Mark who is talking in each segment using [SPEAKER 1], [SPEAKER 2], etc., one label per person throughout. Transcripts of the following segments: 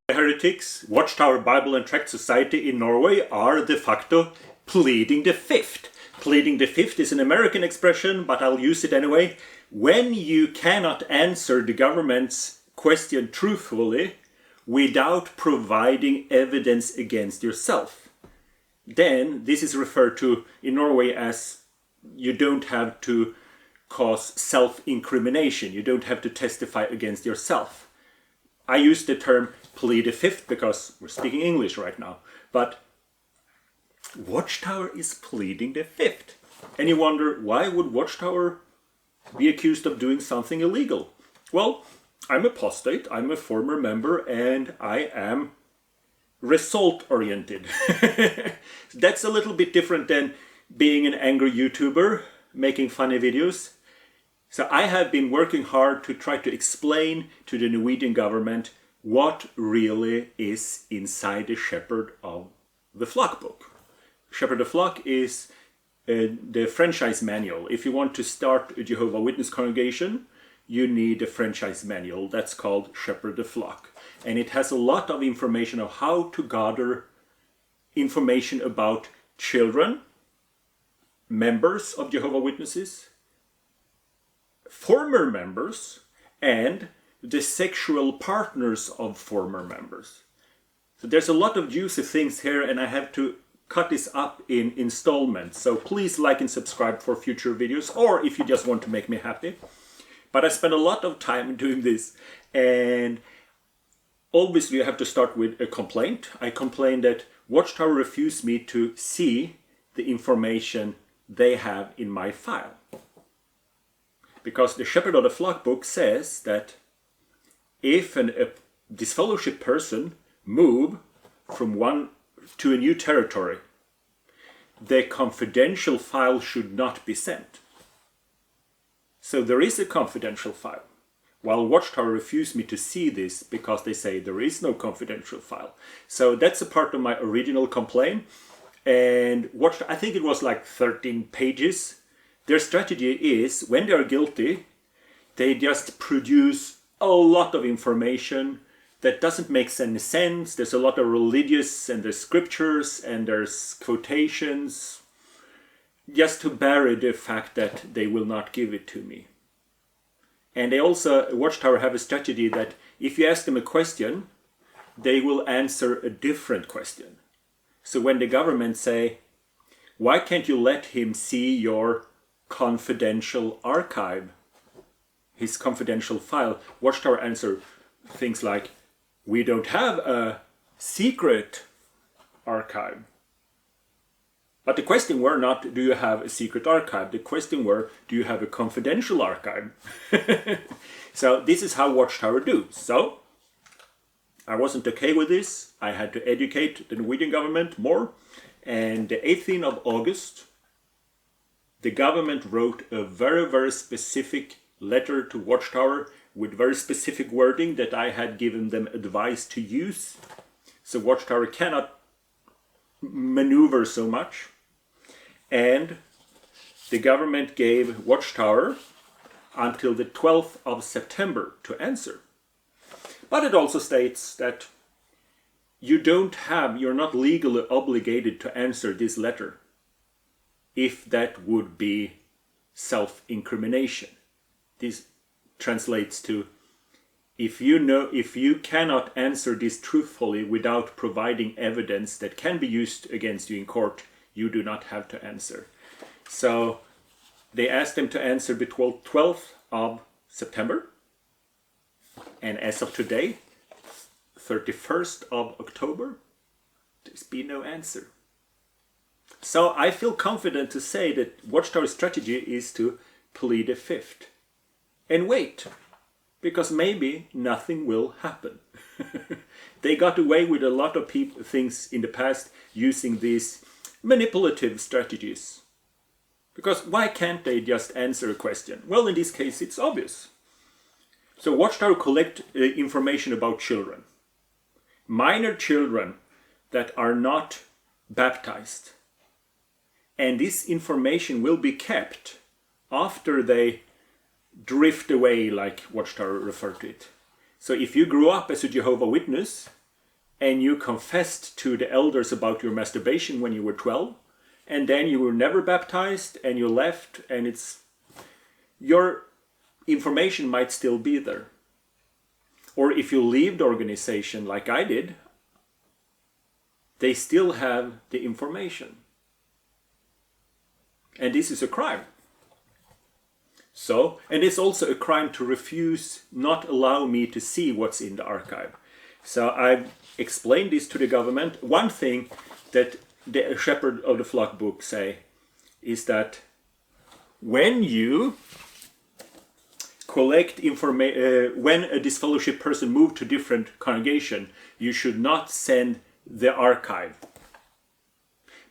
[SPEAKER 1] Heretics, Watchtower Bible and Tract Society in Norway are de facto pleading the fifth. Pleading the fifth is an American expression, but I'll use it anyway. When you cannot answer the government's question truthfully without providing evidence against yourself, then this is referred to in Norway as you don't have to cause self-incrimination. You don't have to testify against yourself. I use the term plead the fifth because we're speaking English right now, but Watchtower is pleading the fifth. And you wonder, why would Watchtower be accused of doing something illegal? Well, I'm apostate, I'm a former member, and I am result-oriented. That's a little bit different than being an angry YouTuber making funny videos. So I have been working hard to try to explain to the Norwegian government what really is inside the Shepherd of the Flock book. Shepherd of the Flock is the franchise manual. If you want to start a Jehovah Witness congregation, you need a franchise manual. That's called Shepherd of the Flock. And it has a lot of information of how to gather information about children, members of Jehovah Witnesses, former members, and the sexual partners of former members. So there's a lot of juicy things here, and I have to cut this up in installments. So please like and subscribe for future videos, or if you just want to make me happy. But I spend a lot of time doing this, and obviously I have to start with a complaint. I complain that Watchtower refused me to see the information they have in my file. Because the Shepherd of the Flock book says that if a disfellowship person move from one to a new territory, the confidential file should not be sent. So there is a confidential file. While Watchtower refused me to see this because they say there is no confidential file. So that's a part of my original complaint. And I think it was like 13 pages. Their strategy is, when they are guilty, they just produce a lot of information that doesn't make any sense. There's a lot of religious, and there's scriptures, and there's quotations, just to bury the fact that they will not give it to me. And they also, Watchtower, have a strategy that if you ask them a question, they will answer a different question. So when the government say, why can't you let him see your confidential archive, his confidential file, Watchtower answer things like, we don't have a secret archive. But the question were not, do you have a secret archive? The question were, do you have a confidential archive? So this is how Watchtower do. So I wasn't okay with this. I had to educate the Norwegian government more. And the 18th of August, the government wrote a very, very specific letter to Watchtower with very specific wording that I had given them advice to use. So Watchtower cannot maneuver so much. And the government gave Watchtower until the 12th of September to answer. But it also states that you're not legally obligated to answer this letter if that would be self-incrimination. This translates to, if you cannot answer this truthfully without providing evidence that can be used against you in court, you do not have to answer. So they asked them to answer between 12th of September, and as of today, 31st of October, there's been no answer. So I feel confident to say that Watchtower's strategy is to plead the fifth and wait, because maybe nothing will happen. They got away with a lot of things in the past using these manipulative strategies. Because why can't they just answer a question? Well, in this case, it's obvious. So Watchtower collect information about children. Minor children that are not baptized. And this information will be kept after they drift away, like Watchtower referred to it. So if you grew up as a Jehovah Witness, and you confessed to the elders about your masturbation when you were 12, and then you were never baptized and you left, and your information might still be there. Or if you leave the organization like I did, they still have the information. And this is a crime. So, and it's also a crime to refuse, not allow me to see what's in the archive. So I've explained this to the government. One thing that the Shepherd of the Flock book say is that when you collect information, when a disfellowship person moves to different congregation, you should not send the archive,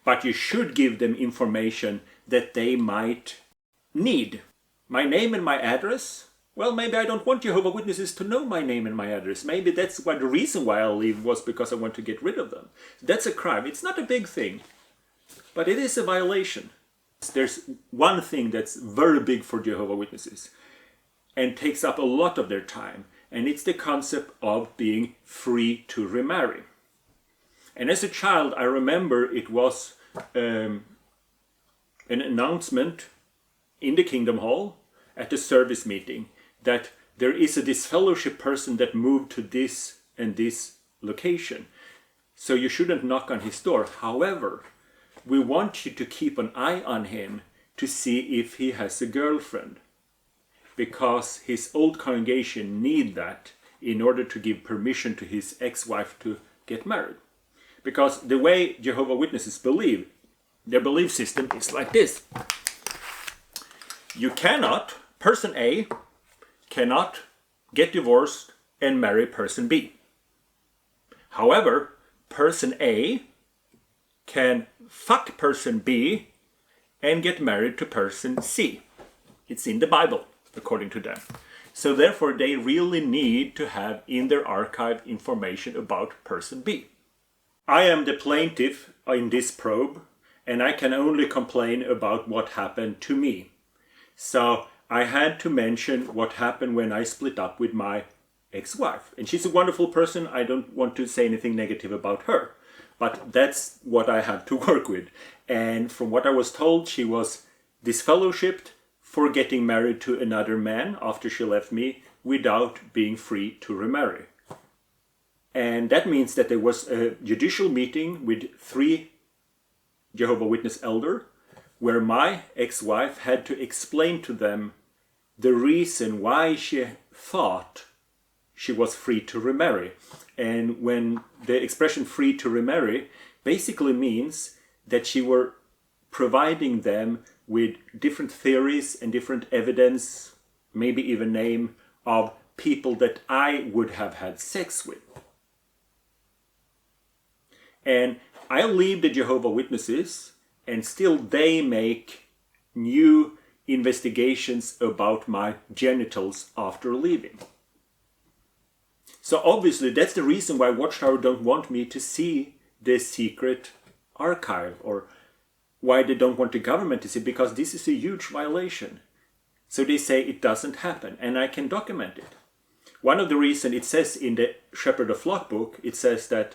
[SPEAKER 1] but you should give them information that they might need. My name and my address. Well, maybe I don't want Jehovah's Witnesses to know my name and my address. Maybe that's why the reason why I'll leave was because I want to get rid of them. That's a crime. It's not a big thing, but it is a violation. There's one thing that's very big for Jehovah's Witnesses and takes up a lot of their time, and it's the concept of being free to remarry. And as a child, I remember it was an announcement in the Kingdom Hall at the service meeting that there is a disfellowship person that moved to this and this location. So you shouldn't knock on his door. However, we want you to keep an eye on him to see if he has a girlfriend, because his old congregation need that in order to give permission to his ex-wife to get married. Because the way Jehovah's Witnesses believe, their belief system is like this. You cannot, person A cannot get divorced and marry person B. However, person A can fuck person B and get married to person C. It's in the Bible, according to them. So therefore, they really need to have in their archive information about person B. I am the plaintiff in this probe, and I can only complain about what happened to me. So I had to mention what happened when I split up with my ex-wife. And she's a wonderful person. I don't want to say anything negative about her. But that's what I had to work with. And from what I was told, she was disfellowshipped for getting married to another man after she left me without being free to remarry. And that means that there was a judicial meeting with 3 Jehovah's Witness elders, where my ex-wife had to explain to them the reason why she thought she was free to remarry. And when the expression free to remarry basically means that she were providing them with different theories and different evidence, maybe even name, of people that I would have had sex with. And I leave the Jehovah's Witnesses, and still they make new investigations about my genitals after leaving. So obviously that's the reason why Watchtower don't want me to see the secret archive, or why they don't want the government to see, because this is a huge violation. So they say it doesn't happen, and I can document it. One of the reasons it says in the Shepherd of Flock book, it says that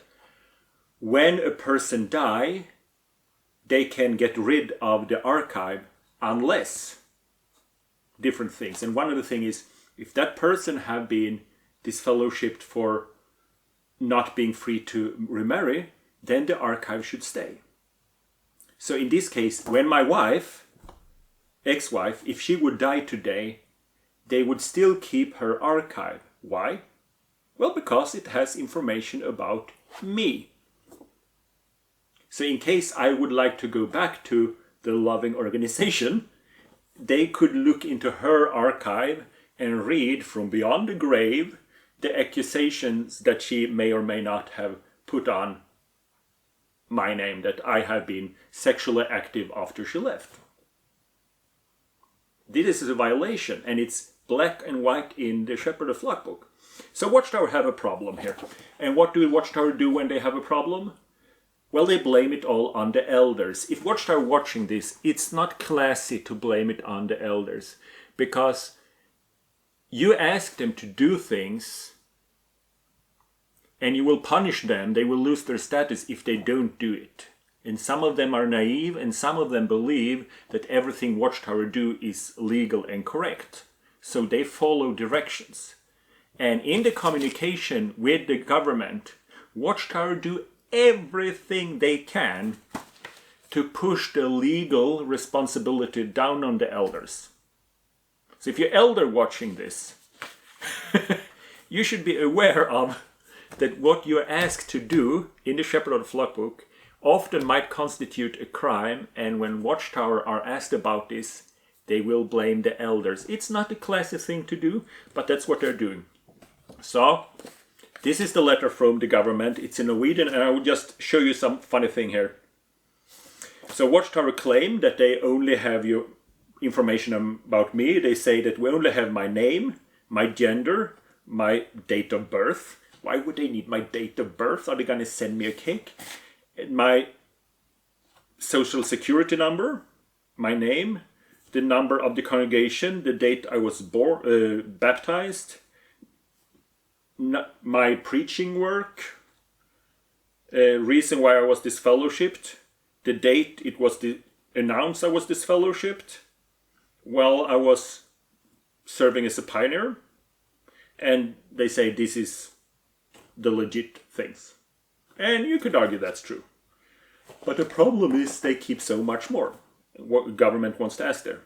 [SPEAKER 1] when a person dies, they can get rid of the archive unless different things. And one of the things is, if that person have been disfellowshipped for not being free to remarry, then the archive should stay. So in this case, when my wife, ex-wife, if she would die today, they would still keep her archive. Why? Well, because it has information about me. So in case I would like to go back to the loving organization, they could look into her archive and read from beyond the grave the accusations that she may or may not have put on my name, that I have been sexually active after she left. This is a violation, and it's black and white in the Shepherd of Flock book. So Watchtower have a problem here. And what do Watchtower do when they have a problem? Well, they blame it all on the elders. If Watchtower watching this, it's not classy to blame it on the elders, because you ask them to do things and you will punish them. They will lose their status if they don't do it. And some of them are naive, and some of them believe that everything Watchtower do is legal and correct. So they follow directions. And in the communication with the government, Watchtower do everything they can to push the legal responsibility down on the elders. So if you're elder watching this, you should be aware of that what you're asked to do in the Shepherd of the Flock book often might constitute a crime, and when Watchtower are asked about this, they will blame the elders. It's not a classy thing to do, but that's what they're doing. So, this is the letter from the government. It's in Norwegian, and I will just show you some funny thing here. So Watchtower claim that they only have your information about me. They say that we only have my name, my gender, my date of birth. Why would they need my date of birth? Are they going to send me a cake? My social security number, my name, the number of the congregation, the date I was baptized, my preaching work, reason why I was disfellowshipped, the date it was announced I was disfellowshipped, well, I was serving as a pioneer, and they say this is the legit things. And you could argue that's true. But the problem is they keep so much more. What government wants to ask there.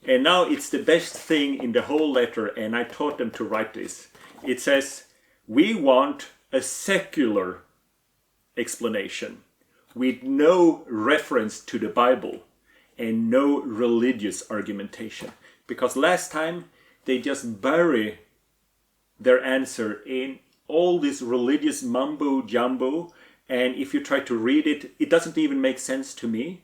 [SPEAKER 1] And now it's the best thing in the whole letter, and I taught them to write this. It says, we want a secular explanation with no reference to the Bible and no religious argumentation. Because last time they just bury their answer in all this religious mumbo jumbo, and if you try to read it, it doesn't even make sense to me.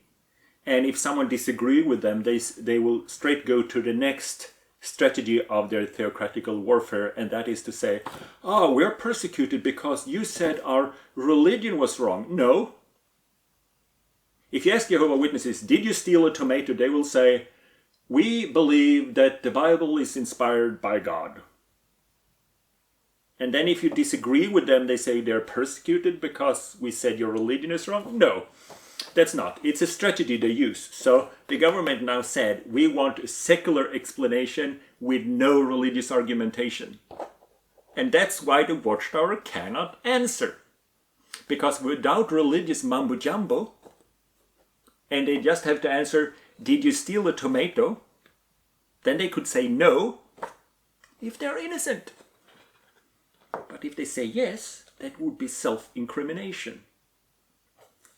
[SPEAKER 1] And if someone disagrees with them, they will straight go to the next strategy of their theocratical warfare, and that is to say, oh, we're persecuted because you said our religion was wrong. No. If you ask Jehovah's Witnesses, did you steal a tomato? They will say, we believe that the Bible is inspired by God. And then if you disagree with them, they say they're persecuted because we said your religion is wrong. No, that's not. It's a strategy they use. So the government now said, we want a secular explanation with no religious argumentation. And that's why the Watchtower cannot answer. Because without religious mumbo jumbo, and they just have to answer, did you steal a tomato? Then they could say no, if they're innocent. But if they say yes, that would be self-incrimination.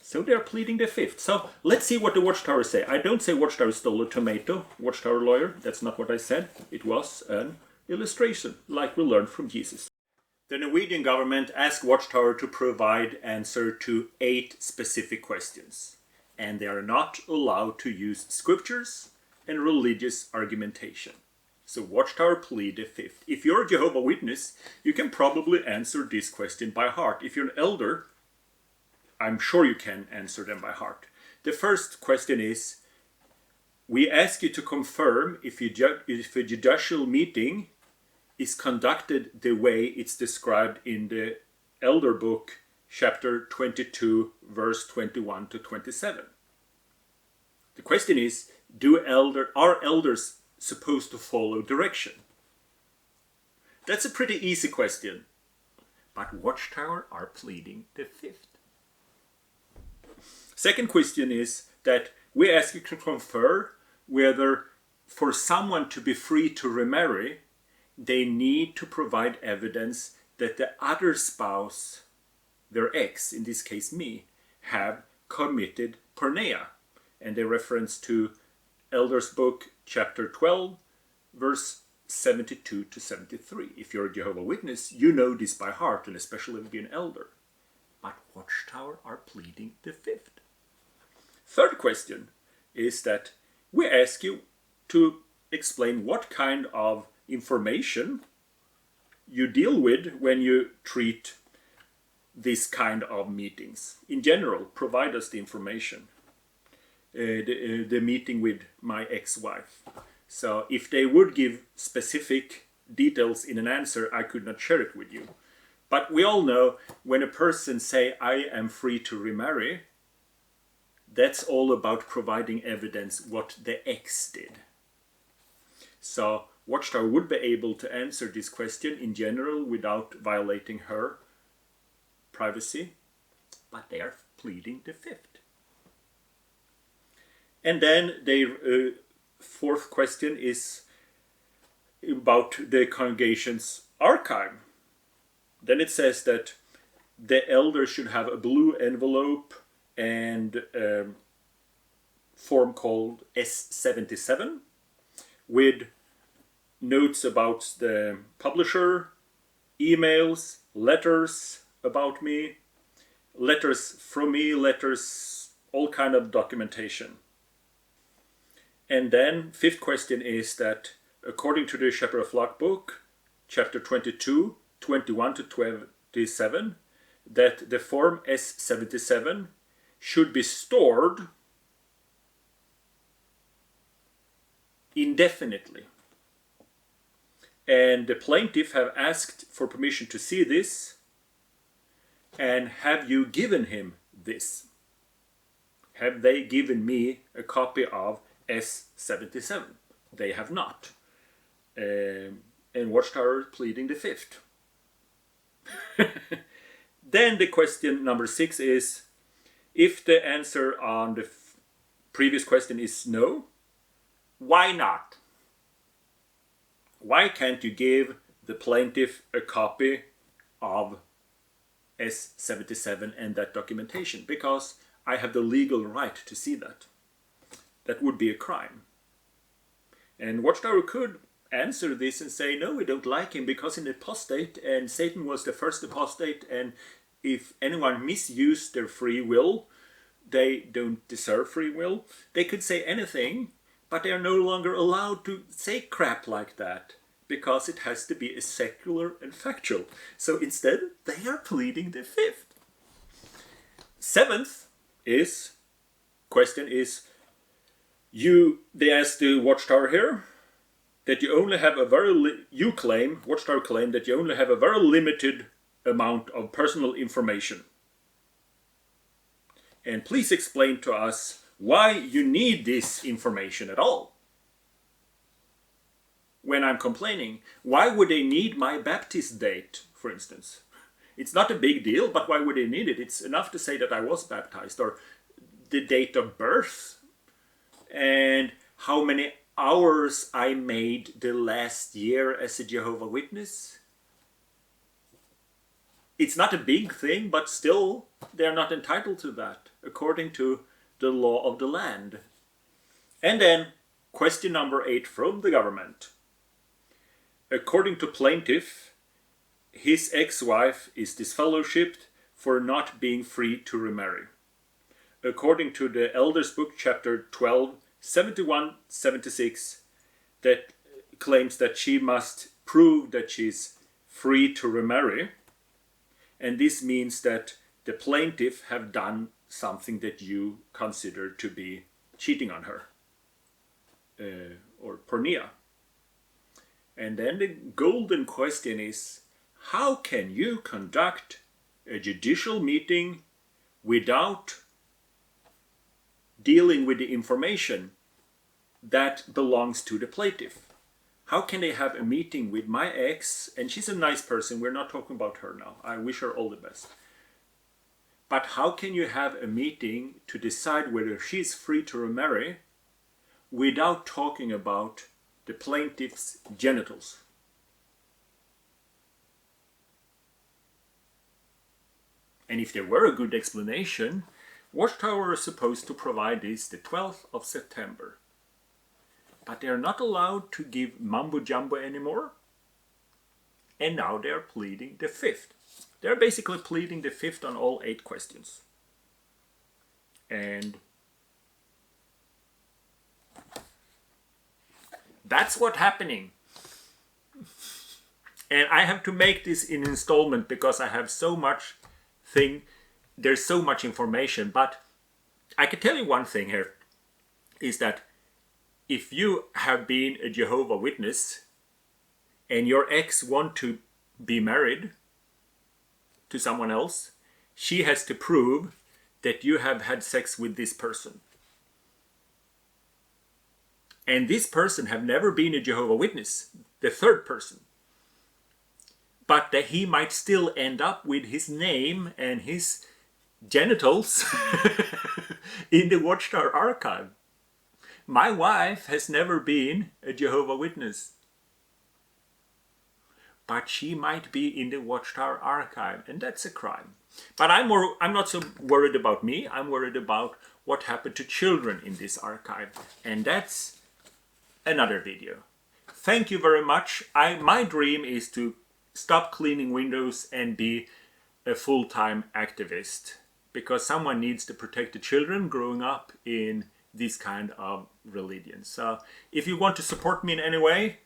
[SPEAKER 1] So they're pleading the fifth. So let's see what the Watchtower say. I don't say Watchtower stole a tomato, Watchtower lawyer. That's not what I said. It was an illustration, like we learned from Jesus. The Norwegian government asked Watchtower to provide answer to 8 specific questions. And they are not allowed to use scriptures and religious argumentation. So Watchtower plead the fifth. If you're a Jehovah's Witness, you can probably answer this question by heart. If you're an elder, I'm sure you can answer them by heart. The first question is, we ask you to confirm if a judicial meeting is conducted the way it's described in the Elder Book, chapter 22, verse 21 to 27. The question is, are elders supposed to follow direction? That's a pretty easy question. But Watchtower are pleading the fifth. Second question is that we ask you to confer whether for someone to be free to remarry, they need to provide evidence that the other spouse, their ex, in this case me, have committed porneia. And they reference to Elders Book, chapter 12, verse 72 to 73. If you're a Jehovah's Witness, you know this by heart, and especially if you're an elder. But Watchtower are pleading the fifth. Third question is that we ask you to explain what kind of information you deal with when you treat this kind of meetings. In general, provide us the information. The meeting with my ex-wife. So if they would give specific details in an answer, I could not share it with you. But we all know when a person say, I am free to remarry, that's all about providing evidence what the ex did. So Watchtower would be able to answer this question in general without violating her privacy, but they are pleading the fifth. And then the fourth question is about the congregation's archive. Then it says that the elder should have a blue envelope and a form called S77 with notes about the publisher, emails, letters about me, letters from me, letters, all kind of documentation. And then fifth question is that according to the Shepherd of Flock book, chapter 22, 21 to 27, that the form S77 should be stored indefinitely. And the plaintiff have asked for permission to see this. And have you given him this? Have they given me a copy of S77? They have not. And Watchtower pleading the fifth. Then the question number 6 is, if the answer on the previous question is no, why not? Why can't you give the plaintiff a copy of S77 and that documentation? Because I have the legal right to see that. That would be a crime. And Watchtower could answer this and say, no, we don't like him because in the apostate, and Satan was the first apostate, and if anyone misused their free will, they don't deserve free will. They could say anything, but they are no longer allowed to say crap like that because it has to be a secular and factual. So instead, they are pleading the fifth. Seventh question is, they ask the Watchtower here that you only have a Watchtower claim that you only have a very limited amount of personal information. And please explain to us why you need this information at all. When I'm complaining, why would they need my baptist date, for instance? It's not a big deal, but why would they need it? It's enough to say that I was baptized, or the date of birth, and how many hours I made the last year as a Jehovah Witness. It's not a big thing, but still, they're not entitled to that, according to the law of the land. And then, question number 8 from the government. According to plaintiff, his ex-wife is disfellowshipped for not being free to remarry. According to the Elders Book, chapter 12, 71-76, that claims that she must prove that she's free to remarry. And this means that the plaintiff have done something that you consider to be cheating on her, or porneia. And then the golden question is, how can you conduct a judicial meeting without dealing with the information that belongs to the plaintiff? How can they have a meeting with my ex, and she's a nice person, we're not talking about her now, I wish her all the best. But how can you have a meeting to decide whether she's free to remarry without talking about the plaintiff's genitals? And if there were a good explanation, Watchtower is supposed to provide this the 12th of September. But they're not allowed to give mumbo jumbo anymore. And now they're pleading the fifth. They're basically pleading the fifth on all 8 questions. And that's what's happening. And I have to make this in installment because I have so much there's so much information. But I can tell you one thing here, is that if you have been a Jehovah Witness and your ex want to be married, to someone else, she has to prove that you have had sex with this person. And this person have never been a Jehovah Witness, the third person. But that he might still end up with his name and his genitals in the Watchtower archive. My wife has never been a Jehovah Witness, but she might be in the Watchtower archive, and that's a crime. But I'm not so worried about me. I'm worried about what happened to children in this archive, and that's another video. Thank you very much. My dream is to stop cleaning windows and be a full-time activist, because someone needs to protect the children growing up in this kind of religion. So if you want to support me in any way,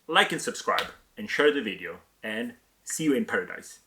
[SPEAKER 1] like and subscribe and share the video, and see you in paradise.